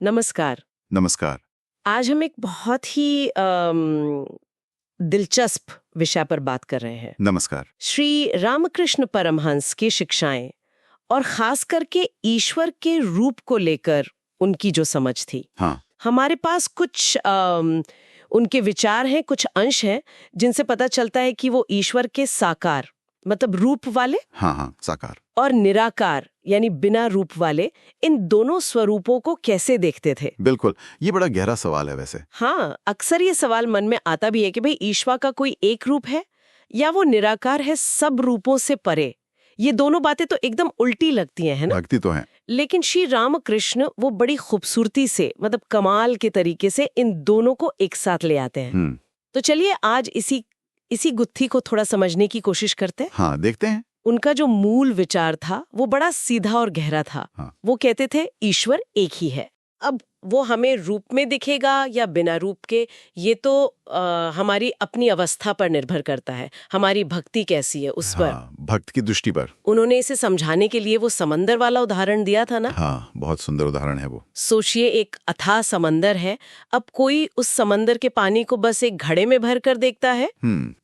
नमस्कार। नमस्कार। आज हम एक बहुत ही दिलचस्प विषय पर बात कर रहे हैं। नमस्कार। श्री रामकृष्ण परमहंस की शिक्षाएं और खास करके ईश्वर के रूप को लेकर उनकी जो समझ थी। हाँ। हमारे पास कुछ उनके विचार हैं, कुछ अंश हैं जिनसे पता चलता है कि वो ईश्वर के साकार मतलब रूप वाले, हाँ, साकार, और निराकार यानी बिना रूप वाले, इन दोनों स्वरूपों को कैसे देखते थे। बिल्कुल। ये बड़ा गहरा सवाल है वैसे। हाँ, अक्सर ये सवाल मन में आता भी है कि भाई ईश्वर का कोई एक रूप है या वो निराकार है सब रूपों से परे। ये दोनों बातें तो एकदम उल्टी लगती हैं, है ना? लगती तो हैं। लेकिन श्री रामकृष्ण वो बड़ी खूबसूरती से मतलब कमाल के तरीके से इन दोनों को एक साथ ले आते हैं। तो चलिए आज इसी गुत्थी को थोड़ा समझने की कोशिश करते हैं। हाँ, देखते हैं। उनका जो मूल विचार था वो बड़ा सीधा और गहरा था। हाँ। वो कहते थे ईश्वर एक ही है। अब वो हमें रूप में दिखेगा या बिना रूप के, ये तो हमारी अपनी अवस्था पर निर्भर करता है, हमारी भक्ति कैसी है उस पर। हाँ, भक्त की दृष्टि पर। उन्होंने इसे समझाने के लिए वो समंदर वाला उदाहरण दिया था ना। हाँ, बहुत सुंदर उदाहरण है वो। सोचिए एक अथाह समंदर है, अब कोई उस समंदर के पानी को बस एक घड़े में भर कर देखता है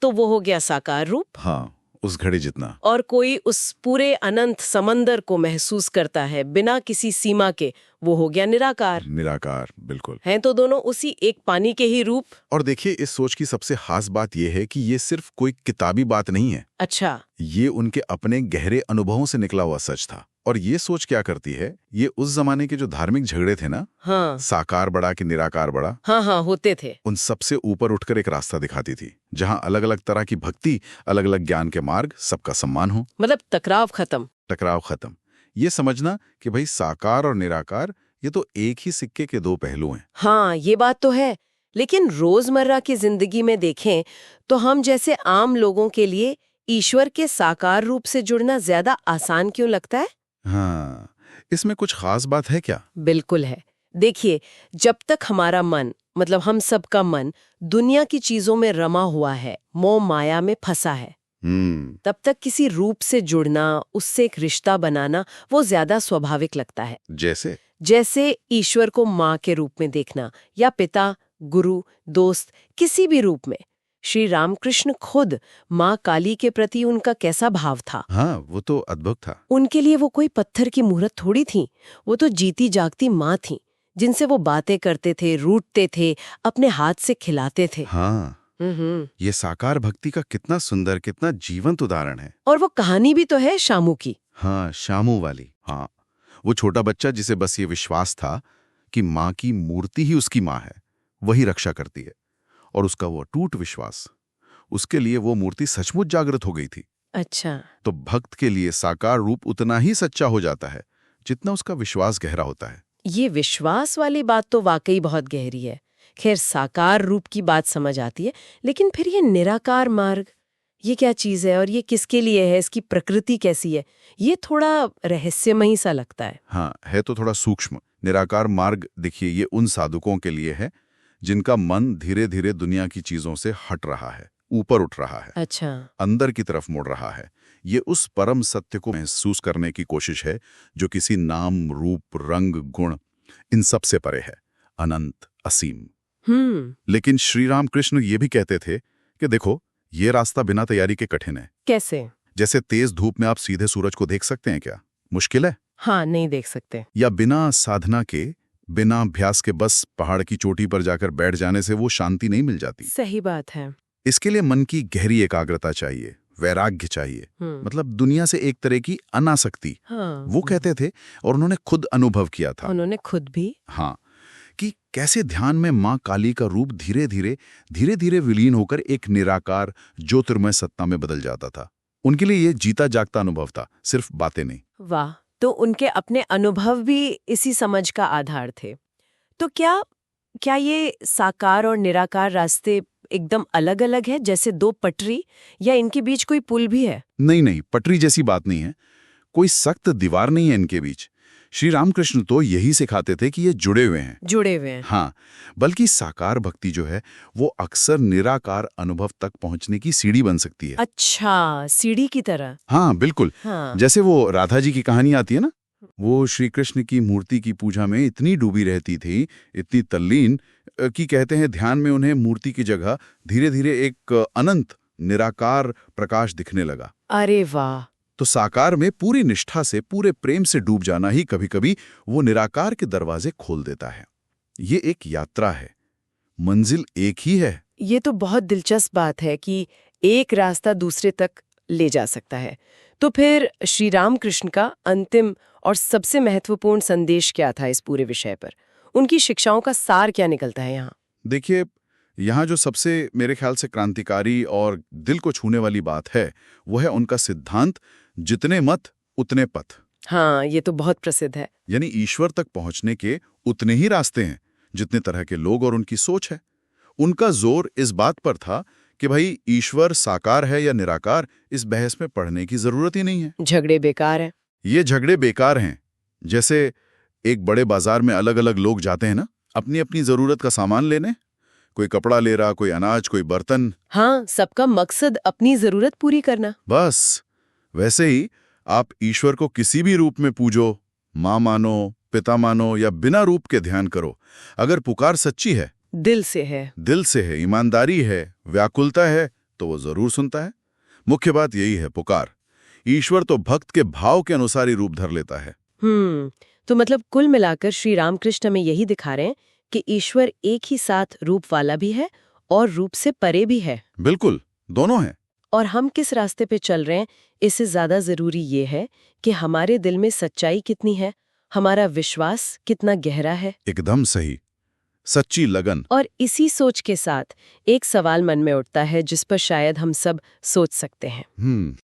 तो वो हो गया साकार रूप। हाँ, उस घड़े जितना। और कोई उस पूरे अनंत समंदर को महसूस करता है बिना किसी सीमा के, वो हो गया निराकार। निराकार, बिल्कुल। हैं तो दोनों उसी एक पानी के ही रूप। और देखिए, इस सोच की सबसे खास बात यह है कि ये सिर्फ कोई किताबी बात नहीं है। अच्छा। ये उनके अपने गहरे अनुभवों से निकला हुआ सच था। और ये सोच क्या करती है, ये उस जमाने के जो धार्मिक झगड़े थे ना, हाँ, साकार बड़ा कि निराकार बड़ा, हाँ होते थे, उन सबसे ऊपर उठकर एक रास्ता दिखाती थी जहां अलग अलग तरह की भक्ति, अलग अलग ज्ञान के मार्ग, सबका सम्मान हो। मतलब टकराव खत्म। ये समझना कि भाई साकार और निराकार ये तो एक ही सिक्के के दो पहलू हैं। हाँ, ये बात तो है। लेकिन रोजमर्रा की जिंदगी में देखें तो हम जैसे आम लोगों के लिए ईश्वर के साकार रूप से जुड़ना ज्यादा आसान क्यों लगता है? हाँ, इसमें कुछ खास बात है क्या? बिल्कुल है। देखिए, जब तक हमारा मन मतलब हम सबका मन दुनिया की चीजों में रमा हुआ है, मोह माया में फंसा है, तब तक किसी रूप से जुड़ना, उससे एक रिश्ता बनाना वो ज्यादा स्वाभाविक लगता है। जैसे ईश्वर को माँ के रूप में देखना या पिता, गुरु, दोस्त, किसी भी रूप में। श्री रामकृष्ण खुद माँ काली के प्रति उनका कैसा भाव था। हाँ, वो तो अद्भुत था। उनके लिए वो कोई पत्थर की मूर्त थोड़ी थी, वो तो जीती जागती माँ थी जिनसे वो बातें करते थे, रूठते थे, अपने हाथ से खिलाते थे। हाँ, ये साकार भक्ति का कितना सुंदर, कितना जीवंत उदाहरण है। और वो कहानी भी तो है शामू की। हाँ, शामू वाली। हाँ, वो छोटा बच्चा जिसे बस ये विश्वास था कि माँ की मूर्ति ही उसकी माँ है, वही रक्षा करती है, और उसका वो अटूट विश्वास, उसके लिए वो मूर्ति सचमुच जागृत हो गई थी। अच्छा। तो भक्त के लिए साकार रूप उतना ही सच्चा हो जाता है जितना उसका विश्वास गहरा होता है। ये विश्वास वाली बात तो वाकई बहुत गहरी है। खैर, साकार रूप की बात समझ आती है, लेकिन फिर ये निराकार मार्ग, ये क्या चीज है और ये किसके लिए है, इसकी प्रकृति कैसी है, ये थोड़ा रहस्यमयी सा लगता है। हाँ, है तो थोड़ा सूक्ष्म। निराकार मार्ग देखिए, ये उन साधुकों के लिए है जिनका मन धीरे धीरे दुनिया की चीजों से हट रहा है, ऊपर उठ रहा है। अच्छा। अंदर की तरफ मुड़ रहा है। ये उस परम सत्य को महसूस करने की कोशिश है जो किसी नाम, रूप, रंग, गुण इन सब से परे है, अनंत, असीम। लेकिन श्री रामकृष्ण ये भी कहते थे कि देखो, ये रास्ता बिना तैयारी के कठिन है। कैसे? जैसे तेज धूप में आप सीधे सूरज को देख सकते हैं क्या? मुश्किल है। हाँ, नहीं देख सकते। या बिना साधना के, बिना अभ्यास के बस पहाड़ की चोटी पर जाकर बैठ जाने से वो शांति नहीं मिल जाती। सही बात है। इसके लिए मन की गहरी एकाग्रता चाहिए, वैराग्य चाहिए, मतलब दुनिया से एक तरह की अनासक्ति। हाँ। वो कहते थे, और उन्होंने खुद अनुभव किया था। उन्होंने खुद भी? हाँ, कि कैसे ध्यान में माँ काली का रूप धीरे धीरे विलीन होकर एक निराकार ज्योतिर्मय सत्ता में बदल जाता था। उनके लिए ये जीता जागता अनुभव था, सिर्फ बातें नहीं। वाह, तो उनके अपने अनुभव भी इसी समझ का आधार थे। तो क्या ये साकार और निराकार रास्ते एकदम अलग अलग है, जैसे दो पटरी, या इनके बीच कोई पुल भी है? नहीं, पटरी जैसी बात नहीं है, कोई सख्त दीवार नहीं है इनके बीच। श्री रामकृष्ण तो यही सिखाते थे कि ये जुड़े हुए हैं। हाँ, बल्कि साकार भक्ति जो है वो अक्सर निराकार अनुभव तक पहुंचने की सीढ़ी बन सकती है। अच्छा, सीढ़ी की तरह। हाँ, बिल्कुल। हाँ। जैसे वो राधा जी की कहानी आती है ना, वो श्री कृष्ण की मूर्ति की पूजा में इतनी डूबी रहती थी, इतनी तल्लीन, कि कहते हैं ध्यान में उन्हें मूर्ति की जगह धीरे धीरे एक अनंत निराकार प्रकाश दिखने लगा। अरे वाह! तो साकार में पूरी निष्ठा से, पूरे प्रेम से डूब जाना ही कभी-कभी वो निराकार के दरवाजे खोल देता है। ये एक यात्रा है, मंजिल एक ही है। ये तो बहुत दिलचस्प बात है कि एक रास्ता दूसरे तक ले जा सकता है। तो फिर श्री रामकृष्ण का अंतिम और सबसे महत्वपूर्ण संदेश क्या था इस पूरे विषय पर? उनकी शिक्षाओं का सार क्या निकलता है यहाँ? देखिए, यहाँ जो सबसे मेरे ख्याल से क्रांतिकारी और दिल को छूने वाली बात है, वो है उनका सिद्धांत, जितने मत उतने पथ। हाँ, ये तो बहुत प्रसिद्ध है। यानी ईश्वर तक पहुंचने के उतने ही रास्ते हैं जितने तरह के लोग और उनकी सोच है। उनका जोर इस बात पर था कि भाई ईश्वर साकार है या निराकार, इस बहस में पढ़ने की जरूरत ही नहीं है। झगड़े बेकार हैं। ये झगड़े बेकार हैं। जैसे एक बड़े बाजार में अलग अलग लोग जाते हैं ना, अपनी अपनी जरूरत का सामान लेने, कोई कपड़ा ले रहा, कोई अनाज, कोई बर्तन। हाँ, सबका मकसद अपनी जरूरत पूरी करना। बस वैसे ही आप ईश्वर को किसी भी रूप में पूजो, माँ मानो, पिता मानो या बिना रूप के ध्यान करो, अगर पुकार सच्ची है, दिल से है, ईमानदारी है, व्याकुलता है, तो वो जरूर सुनता है। मुख्य बात यही है, पुकार। ईश्वर तो भक्त के भाव के अनुसार ही रूप धर लेता है। तो मतलब कुल मिलाकर श्री रामकृष्ण हमें यही दिखा रहे हैं कि ईश्वर एक ही साथ रूप वाला भी है और रूप से परे भी है। बिल्कुल, दोनों हैं। और हम किस रास्ते पे चल रहे हैं, इससे ज्यादा जरूरी ये है कि हमारे दिल में सच्चाई कितनी है, हमारा विश्वास कितना गहरा है। एकदम सही, सच्ची लगन। और इसी सोच के साथ एक सवाल मन में उठता है जिस पर शायद हम सब सोच सकते हैं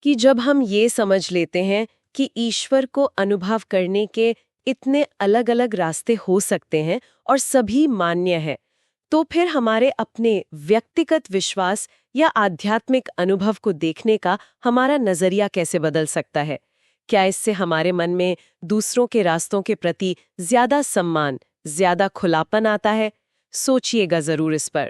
कि जब हम ये समझ लेते हैं कि ईश्वर को अनुभव करने के इतने अलग अलग रास्ते हो सकते हैं और सभी मान्य है, तो फिर हमारे अपने व्यक्तिगत विश्वास या आध्यात्मिक अनुभव को देखने का हमारा नजरिया कैसे बदल सकता है? क्या इससे हमारे मन में दूसरों के रास्तों के प्रति ज्यादा सम्मान, ज्यादा खुलापन आता है? सोचिएगा जरूर इस पर।